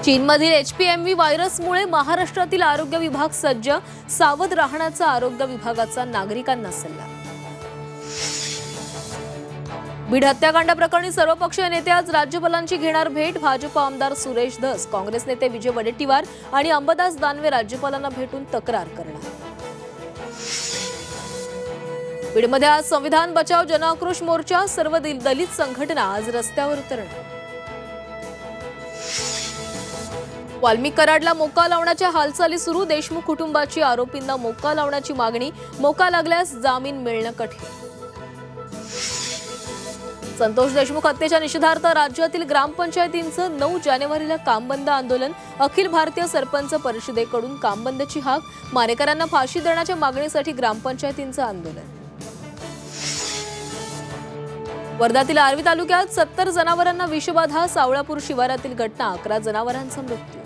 चीनमधील HPMV व्हायरसमुळे महाराष्ट्रातील आरोग्य विभाग सज्ज, सावध राहण्याचा आरोग्य विभागाचा नागरिकांना सल्ला। बीड हत्याकांड प्रकरणी सर्वपक्षीय नेते आज राज्यपालांची घेणार भेट। भाजप आमदार सुरेश धस, काँग्रेस नेते विजय वडेट्टीवार आणि अंबादास दानवे राज्यपालांना भेटून तक्रार करणार। बीडमध्ये आज संविधान बचाव जनआक्रोश मोर्चा, सर्व दलित संघटना आज रस्त्यावर उतरणार। वाल्मिक कराडला मोका लावण्याच्या हालचाली सुरू, देशमुख कुटुंबाची आरोपींना मोका लावण्याची मागणी, मोका लागल्यास जामीन मिळणं कठीण। संतोष देशमुख हत्येच्या निषेधार्थ राज्यातील ग्रामपंचायतींचं 9 जानेवारीला काम बंद आंदोलन, अखिल भारतीय सरपंच परिषदेकडून काम बंदची हाक, मारेकरांना फाशी देण्याच्या मागणीसाठी ग्रामपंचायतींचं आंदोलन। वर्ध्यातील आर्वी तालुक्यात 70 जनावरांना विषबाधा, सावळापूर शिवारातील घटना, 11 जनावरांचा मृत्यू।